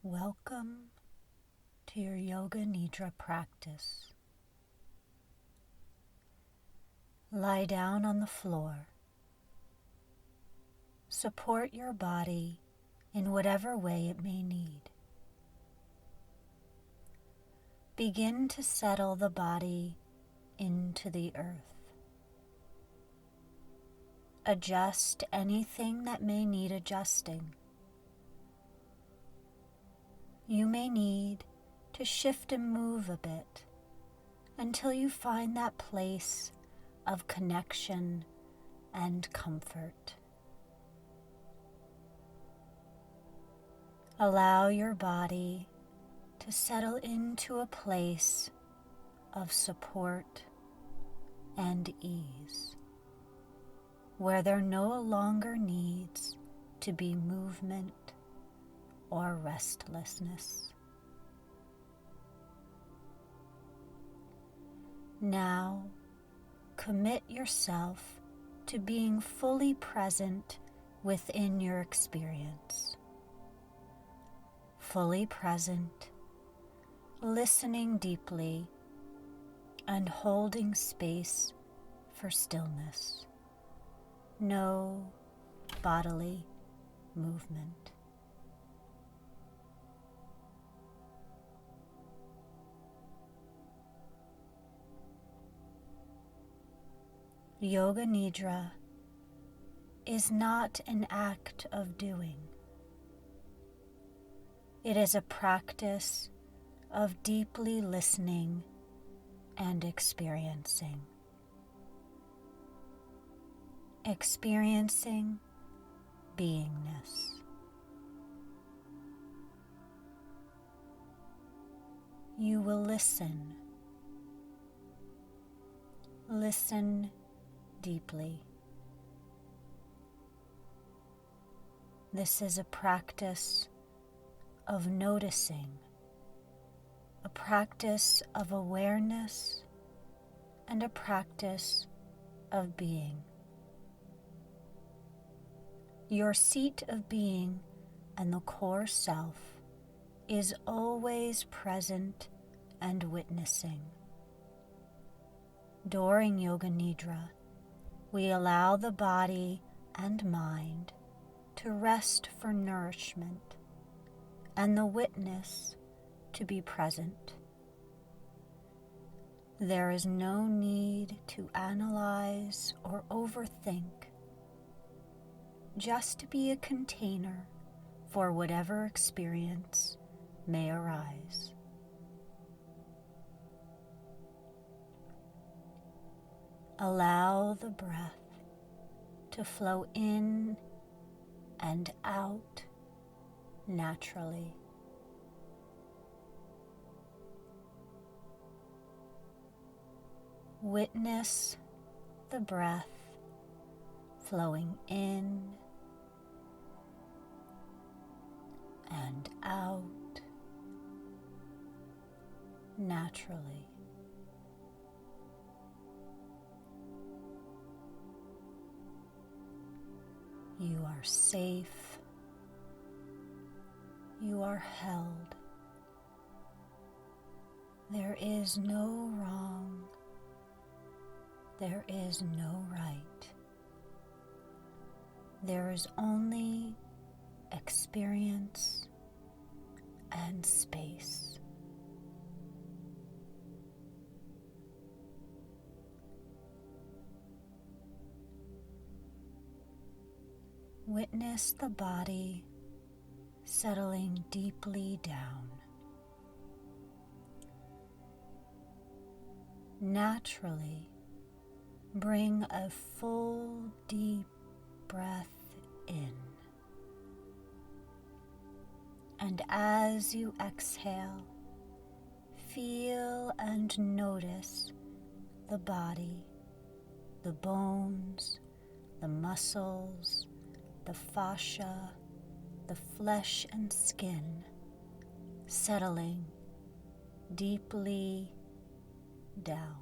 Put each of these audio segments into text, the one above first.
Welcome to your Yoga Nidra practice. Lie down on the floor. Support your body in whatever way it may need. Begin to settle the body into the earth. Adjust anything that may need adjusting. You may need to shift and move a bit until you find that place of connection and comfort. Allow your body to settle into a place of support and ease, where there no longer needs to be movement or restlessness. Now, commit yourself to being fully present within your experience. Fully present, listening deeply, and holding space for stillness. No bodily movement. Yoga Nidra is not an act of doing. It is a practice of deeply listening and experiencing. Experiencing beingness. You will listen. Listen deeply. This is a practice of noticing, a practice of awareness, and a practice of being. Your seat of being and the core self is always present and witnessing. During Yoga Nidra, we allow the body and mind to rest for nourishment and the witness to be present. There is no need to analyze or overthink, just to be a container for whatever experience may arise. Allow the breath to flow in and out naturally. Witness the breath flowing in and out naturally. You are safe. You are held. There is no wrong. There is no right. There is only experience and space. Witness the body settling deeply down. Naturally, bring a full, deep breath in. And as you exhale, feel and notice the body, the bones, the muscles, the fascia, the flesh and skin settling deeply down.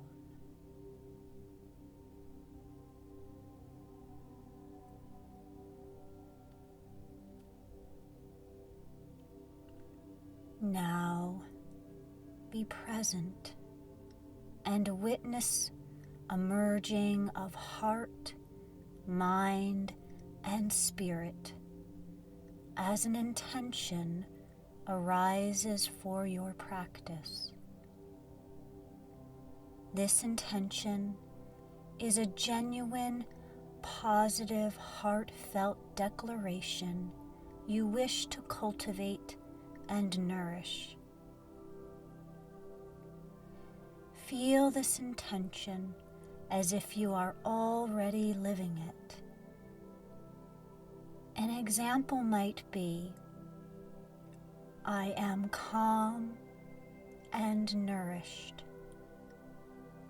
be present and witness a merging of heart, mind, and spirit as an intention arises for your practice. This intention is a genuine, positive, heartfelt declaration you wish to cultivate and nourish. Feel this intention as if you are already living it. An example might be, I am calm and nourished,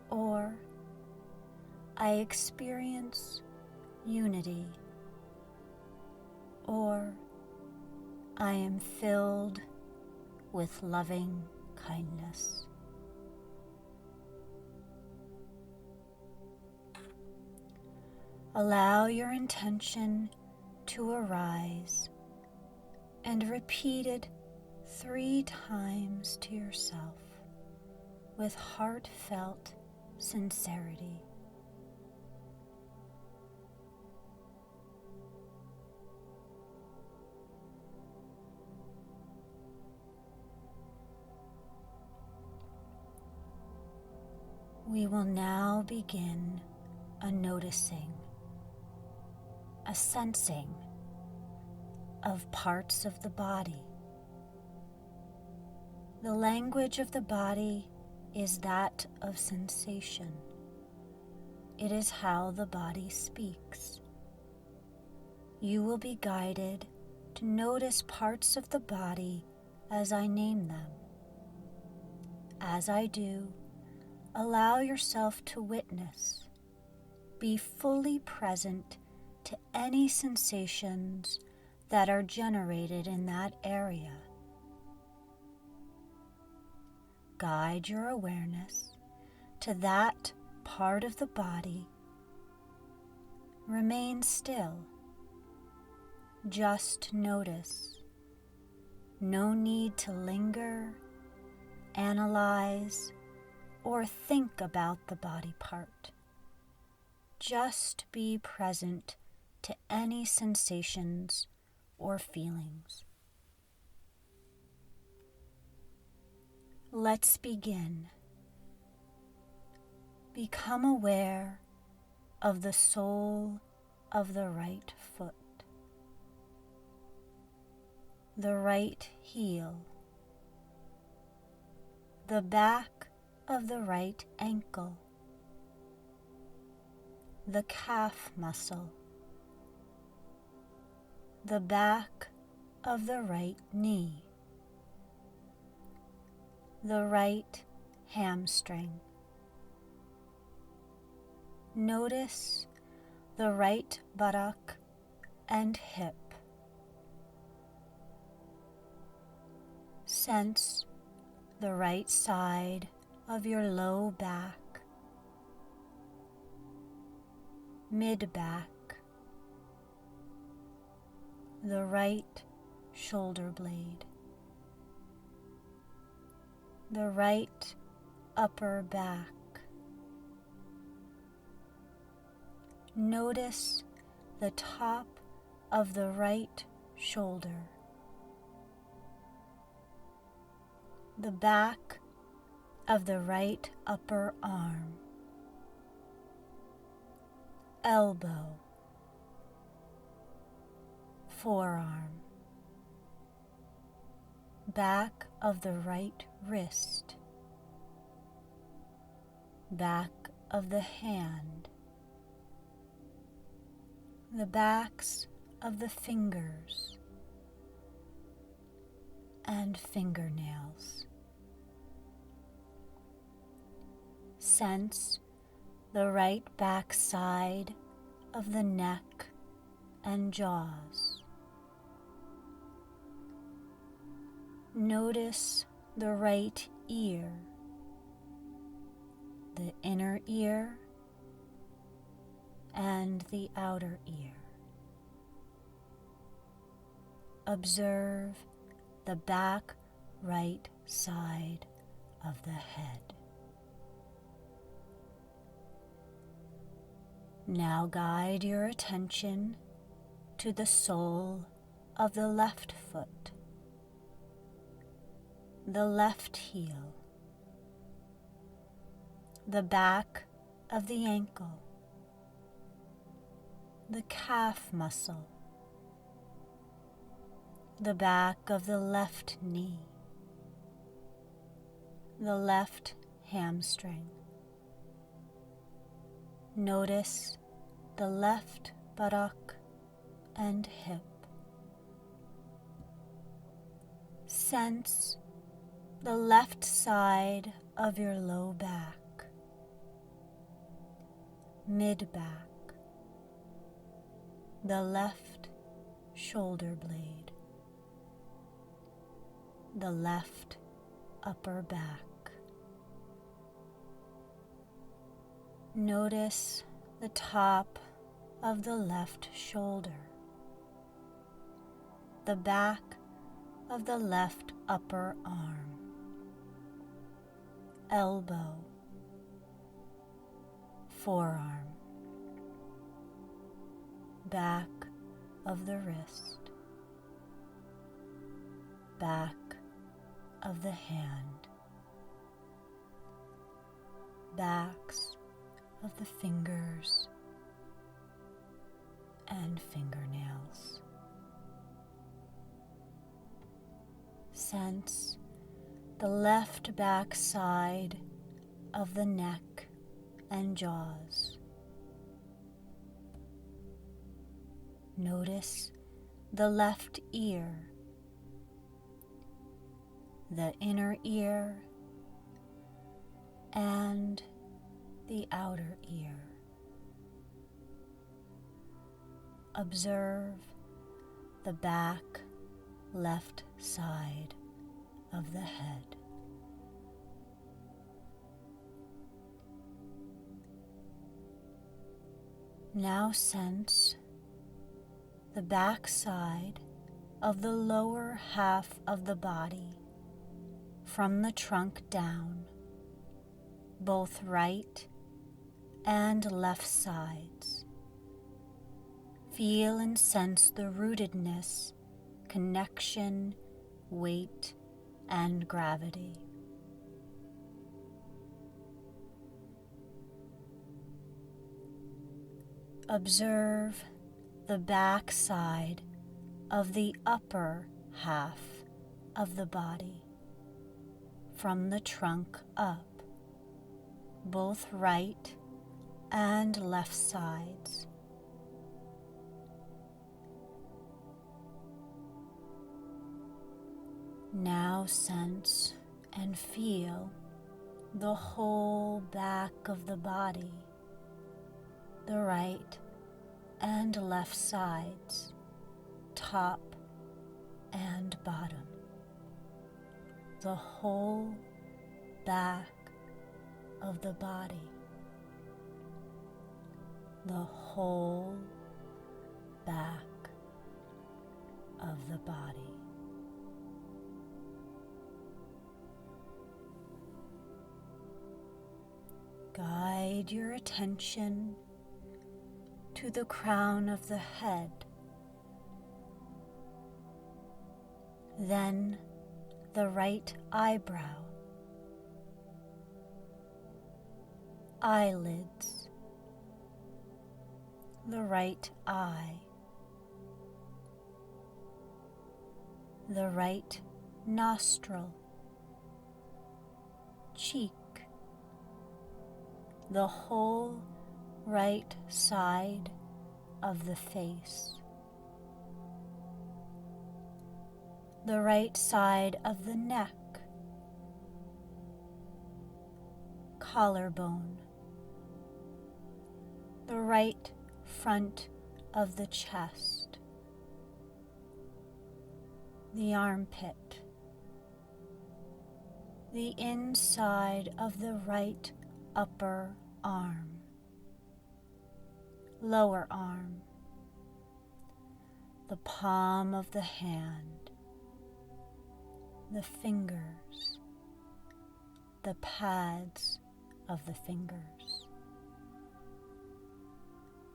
or I experience unity, or I am filled with loving kindness. Allow your intention to arise and repeat it 3 times to yourself with heartfelt sincerity. We will now begin a noticing, a sensing of parts of the body. The language of the body is that of sensation. It is how the body speaks. You will be guided to notice parts of the body as I name them. As I do, allow yourself to witness. Be fully present to any sensations that are generated in that area. Guide your awareness to that part of the body. Remain still. Just notice. No need to linger, analyze, or think about the body part. Just be present to any sensations or feelings. Let's begin. Become aware of the sole of the right foot, the right heel, the back of the right ankle, the calf muscle, the back of the right knee, the right hamstring. Notice the right buttock and hip. Sense the right side of your low back, mid-back, the right shoulder blade, the right upper back. Notice the top of the right shoulder, the back of the right upper arm, elbow, forearm, back of the right wrist, back of the hand, the backs of the fingers and fingernails. Sense the right back side of the neck and jaws. Notice the right ear, the inner ear, and the outer ear. Observe the back right side of the head. Now guide your attention to the sole of the left foot, the left heel, the back of the ankle, the calf muscle, the back of the left knee, the left hamstring. Notice the left buttock and hip. Sense the left side of your low back, mid-back, the left shoulder blade, the left upper back. Notice the top of the left shoulder, the back of the left upper arm, elbow, forearm, back of the wrist, back of the hand, backs of the fingers and fingernails. Sense the left back side of the neck and jaws. Notice the left ear, the inner ear, and the outer ear. Observe the back left side of the head. Now sense the back side of the lower half of the body from the trunk down, both right and left sides. Feel and sense the rootedness, connection, weight, and gravity. Observe the back side of the upper half of the body, from the trunk up, both right and left sides. Now sense and feel the whole back of the body, the right and left sides, top and bottom, the whole back of the body, the whole back of the body. Guide your attention to the crown of the head, then the right eyebrow, eyelids, the right eye, the right nostril, cheek, the whole right side of the face, the right side of the neck, collarbone, the right front of the chest, the armpit, the inside of the right upper arm, lower arm, the palm of the hand, the fingers, the pads of the fingers.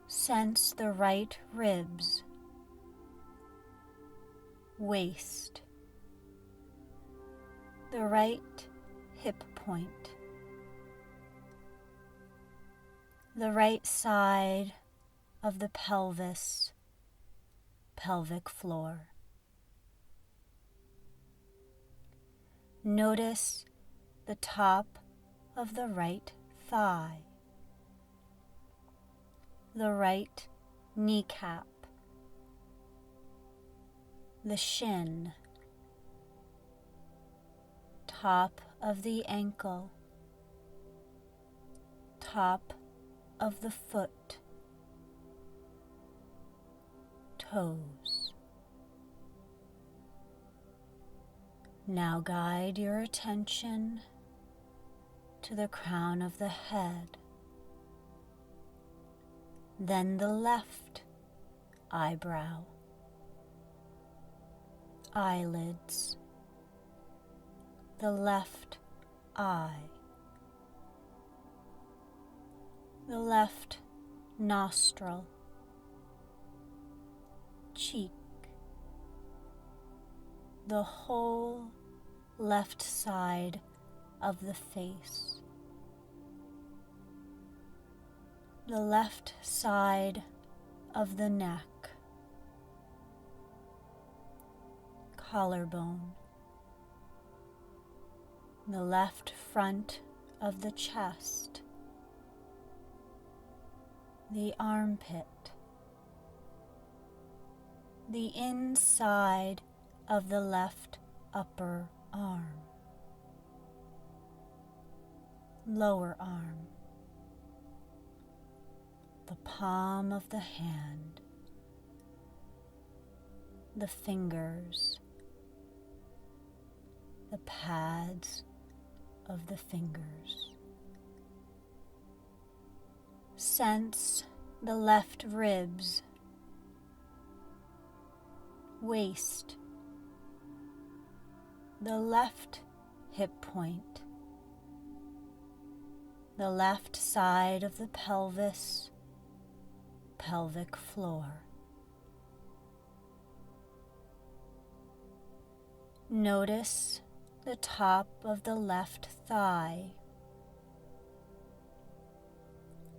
Sense the right ribs, waist, the right hip point, the right side of the pelvis, pelvic floor. Notice the top of the right thigh, the right kneecap, the shin, top of the ankle, top of the foot, toes. Now guide your attention to the crown of the head, then the left eyebrow, eyelids, the left eye, the left nostril, cheek, the whole left side of the face, the left side of the neck, collarbone, the left front of the chest, the armpit, the inside of the left upper arm, lower arm, the palm of the hand, the fingers, the pads of the fingers. Sense the left ribs, waist, the left hip point, the left side of the pelvis, pelvic floor. Notice the top of the left thigh,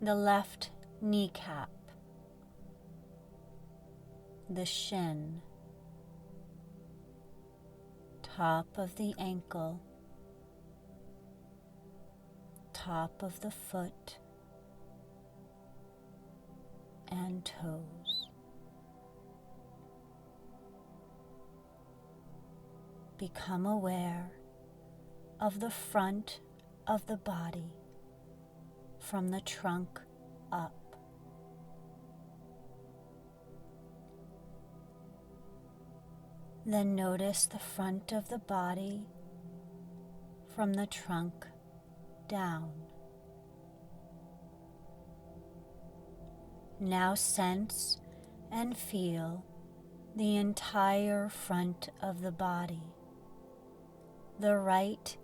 the left kneecap, the shin, top of the ankle, top of the foot, and toes. Become aware of the front of the body from the trunk up. Then notice the front of the body from the trunk down. Now sense and feel the entire front of the body, the right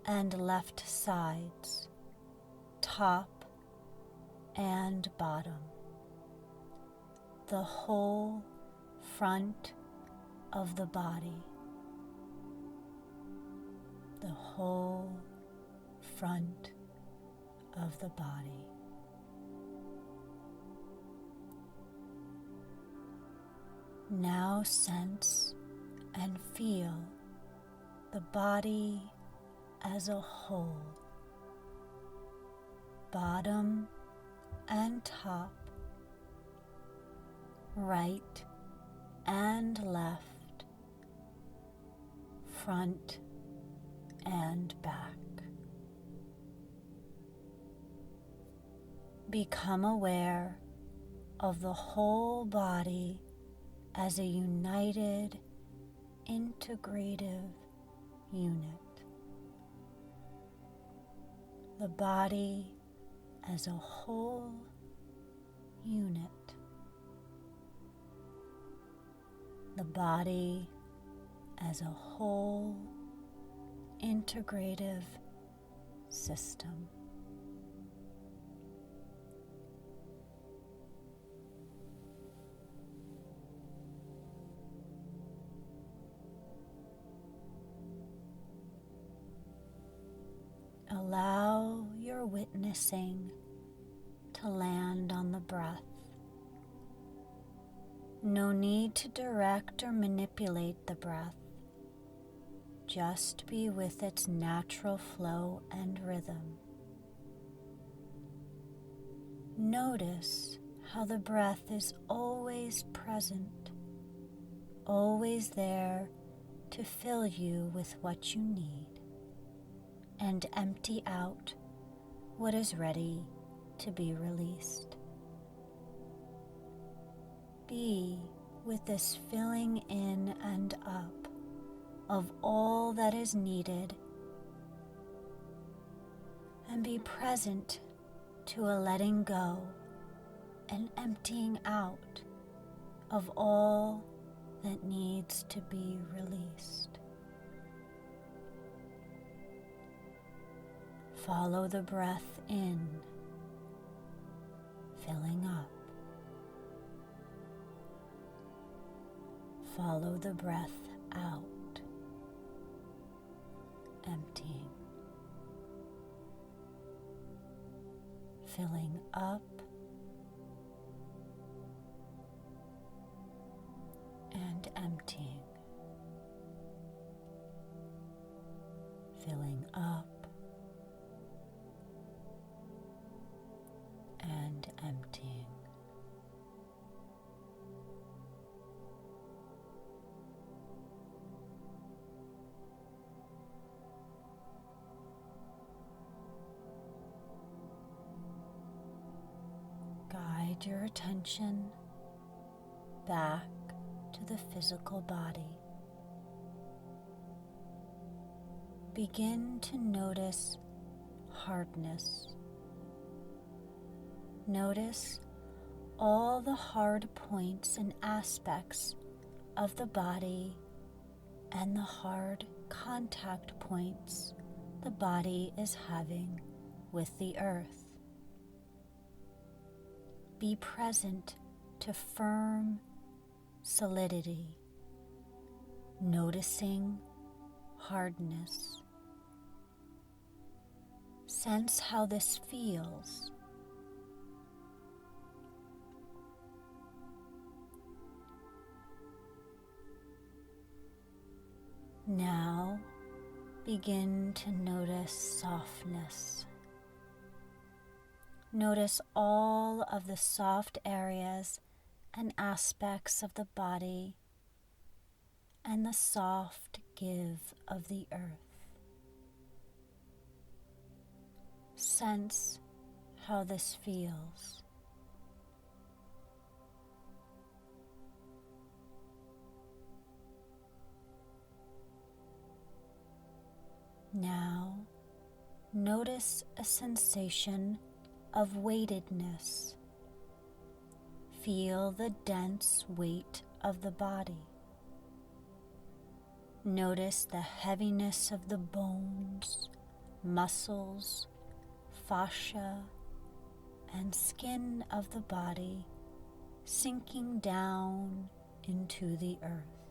and left sides, top and bottom, the whole front of the body, the whole front of the body. Now sense and feel the body as a whole, bottom and top, right and left, front and back. Become aware of the whole body as a united, integrative unit. The body as a whole unit. The body as a whole, integrative system. Allow your witnessing to land on the breath. No need to direct or manipulate the breath. Just be with its natural flow and rhythm. Notice how the breath is always present, always there to fill you with what you need and empty out what is ready to be released. Be with this filling in and up of all that is needed, and be present to a letting go and emptying out of all that needs to be released. Follow the breath in, filling up. Follow the breath out, emptying. Filling up and emptying. Filling up and emptying. Guide your attention back to the physical body. Begin to notice hardness. Notice all the hard points and aspects of the body and the hard contact points the body is having with the earth. Be present to firm solidity, noticing hardness. Sense how this feels. Now begin to notice softness. Notice all of the soft areas and aspects of the body and the soft give of the earth. Sense how this feels. Now, notice a sensation of weightedness. Feel the dense weight of the body. Notice the heaviness of the bones, muscles, fascia, and skin of the body sinking down into the earth.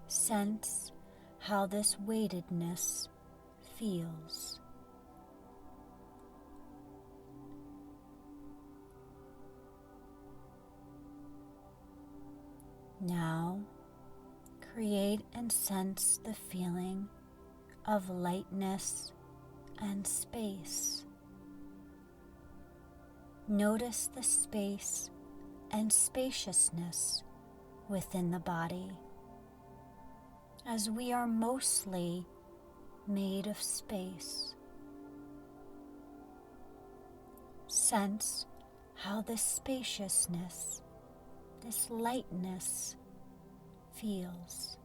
Sense how this weightedness feels. Now, create and sense the feeling of lightness and space. Notice the space and spaciousness within the body, as we are mostly made of space. Sense how this spaciousness, this lightness feels.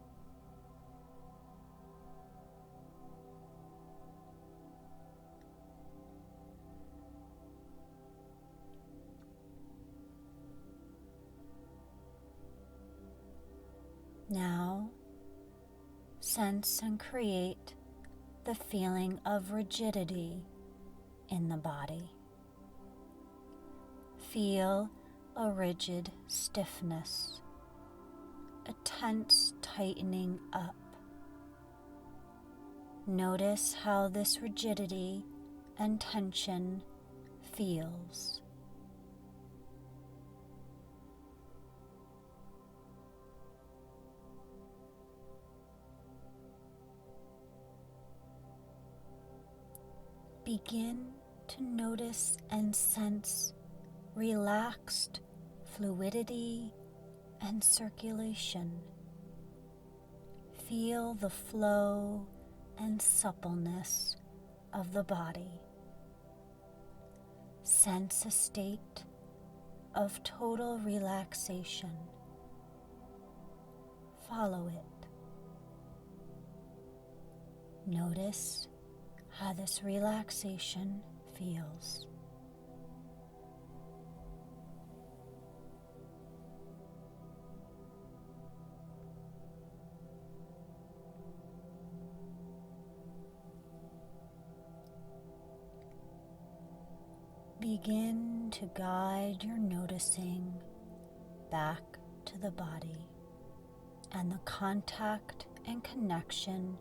Now, sense and create the feeling of rigidity in the body. Feel a rigid stiffness, a tense tightening up. Notice how this rigidity and tension feels. Begin to notice and sense relaxed fluidity and circulation. Feel the flow and suppleness of the body. Sense a state of total relaxation. Follow it. Notice how this relaxation feels. Begin to guide your noticing back to the body and the contact and connection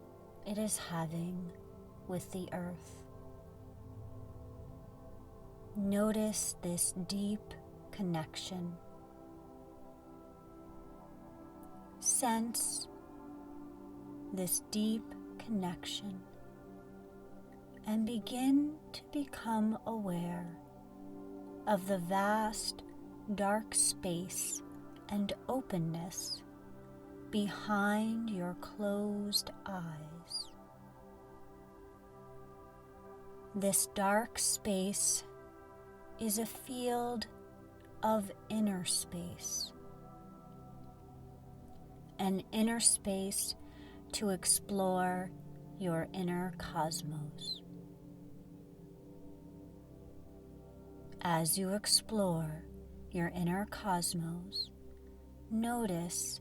it is having with the earth. Notice this deep connection. Sense this deep connection and begin to become aware of the vast dark space and openness behind your closed eyes. This dark space is a field of inner space, an inner space to explore your inner cosmos. As you explore your inner cosmos, notice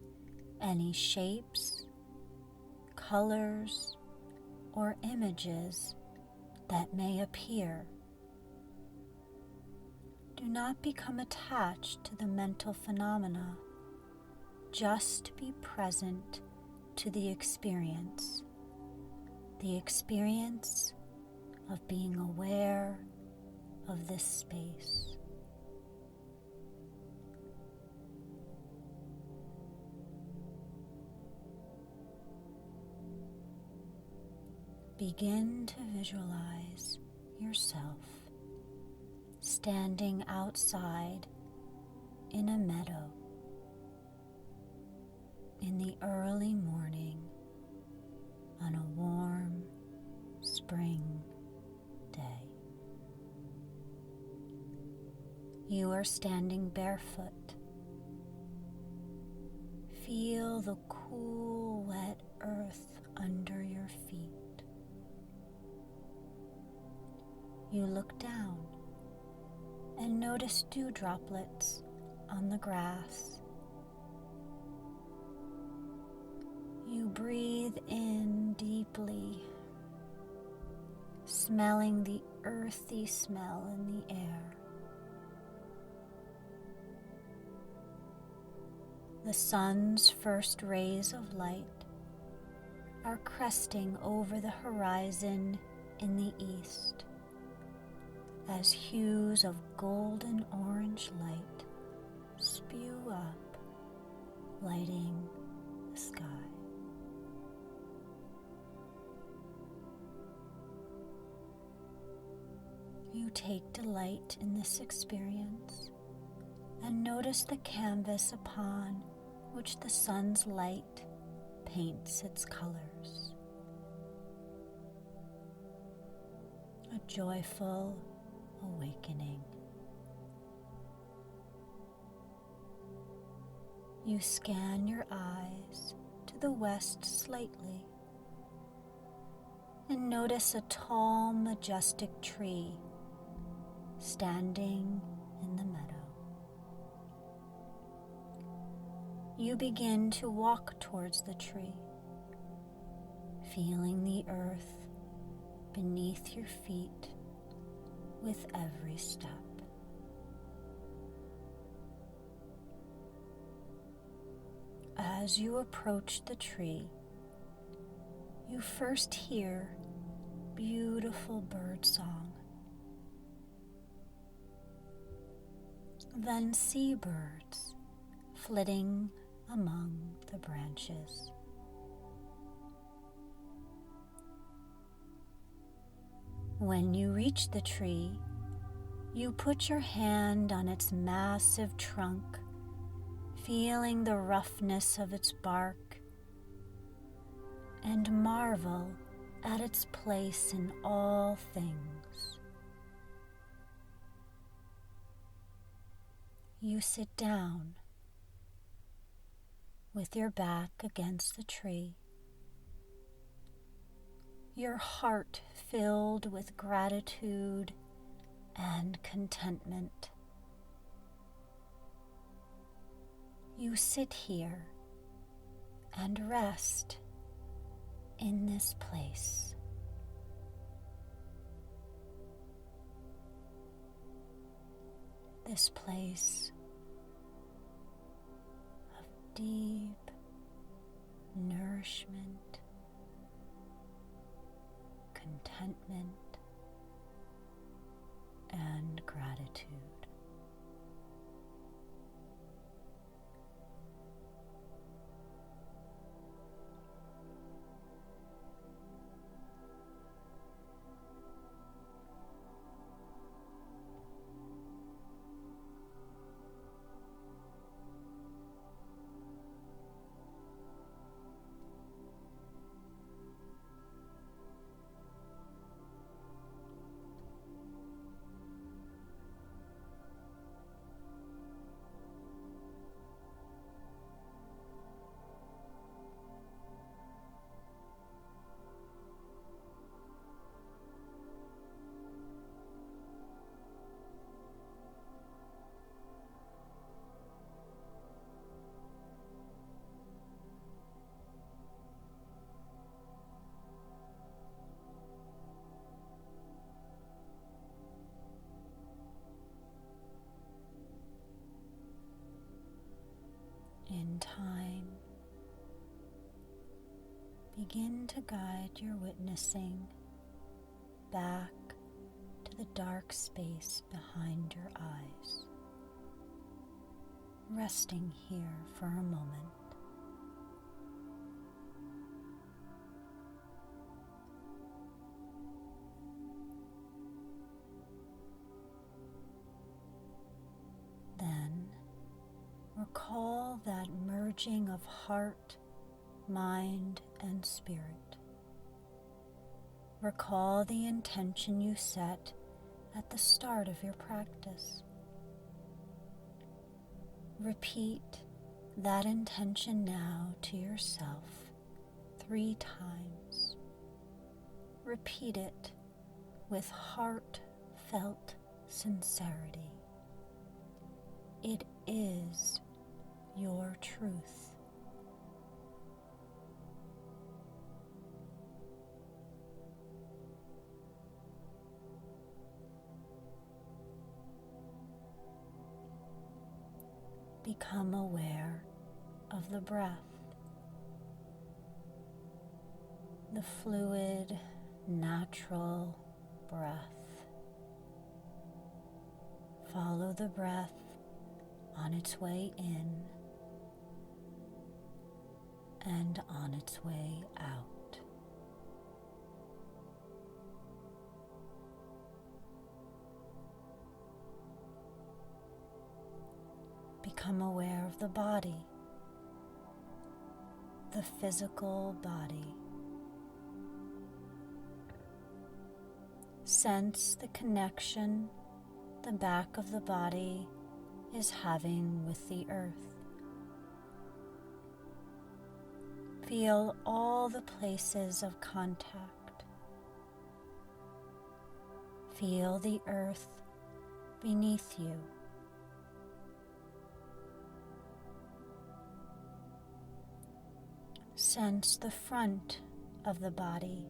any shapes, colors, or images that may appear. Do not become attached to the mental phenomena. Just be present to the experience of being aware of this space. Begin to visualize yourself standing outside in a meadow in the early morning on a warm spring day. You are standing barefoot. Feel the cool, wet earth under your feet. You look down and notice dew droplets on the grass. You breathe in deeply, smelling the earthy smell in the air. The sun's first rays of light are cresting over the horizon in the east as hues of golden orange light spew up, lighting the sky. You take delight in this experience and notice the canvas upon which the sun's light paints its colors. A joyful awakening. You scan your eyes to the west slightly and notice a tall, majestic tree standing in the meadow. You begin to walk towards the tree, feeling the earth beneath your feet with every step. As you approach the tree, you first hear beautiful bird song, then seabirds flitting among the branches. When you reach the tree, you put your hand on its massive trunk, feeling the roughness of its bark, and marvel at its place in all things. You sit down with your back against the tree, your heart filled with gratitude and contentment. You sit here and rest in this place. This place of deep nourishment, contentment, and gratitude. In time, begin to guide your witnessing back to the dark space behind your eyes, resting here for a moment. Then recall that merging of heart, mind, and spirit. Recall the intention you set at the start of your practice. Repeat that intention now to yourself 3 times. Repeat it with heartfelt sincerity. It is your truth. Become aware of the breath, the fluid, natural breath. Follow the breath on its way in and on its way out. Become aware of the body, the physical body. Sense the connection the back of the body is having with the earth. Feel all the places of contact. Feel the earth beneath you. Sense the front of the body,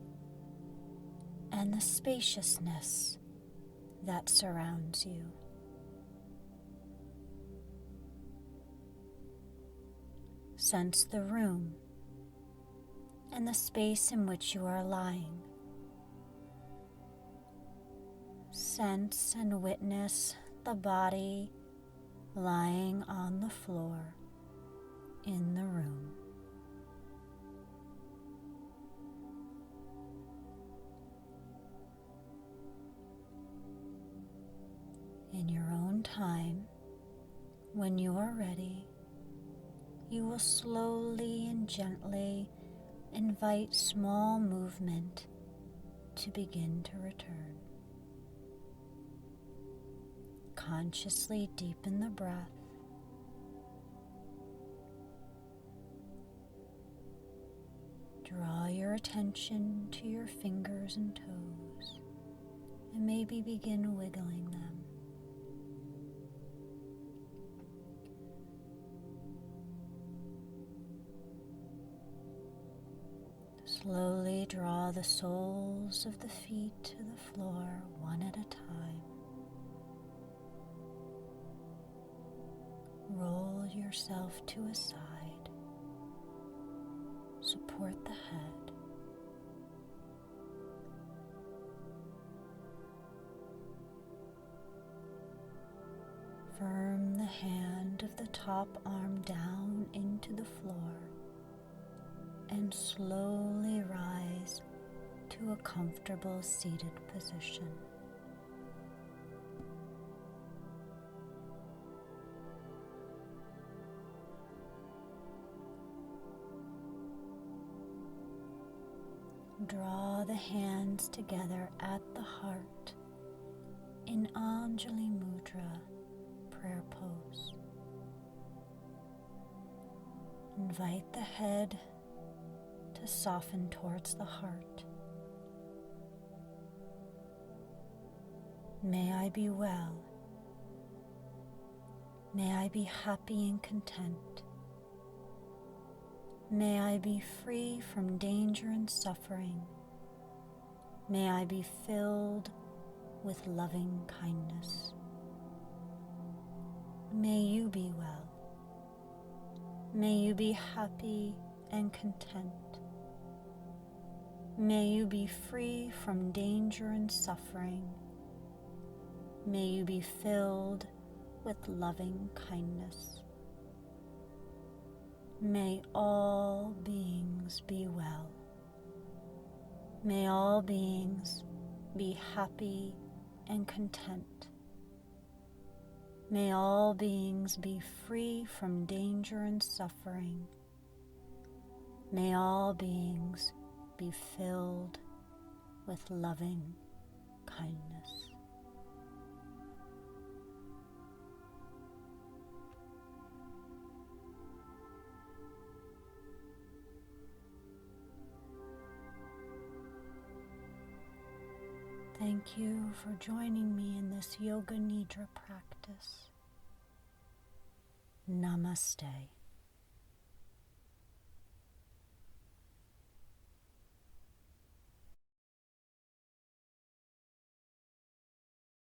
and the spaciousness that surrounds you. Sense the room and the space in which you are lying. Sense and witness the body lying on the floor in the room. In your own time, when you are ready, you will slowly and gently invite small movement to begin to return. Consciously deepen the breath. Draw your attention to your fingers and toes, and maybe begin wiggling them. Slowly draw the soles of the feet to the floor one at a time. Roll yourself to a side. Support the head. Firm the hand of the top arm down into the floor and slowly rise to a comfortable seated position. Draw the hands together at the heart in Anjali Mudra prayer pose. Invite the head to soften towards the heart. May I be well. May I be happy and content. May I be free from danger and suffering. May I be filled with loving kindness. May you be well. May you be happy and content. May you be free from danger and suffering. May you be filled with loving kindness. May all beings be well. May all beings be happy and content. May all beings be free from danger and suffering. May all beings be filled with loving kindness. Thank you for joining me in this Yoga Nidra practice. Namaste.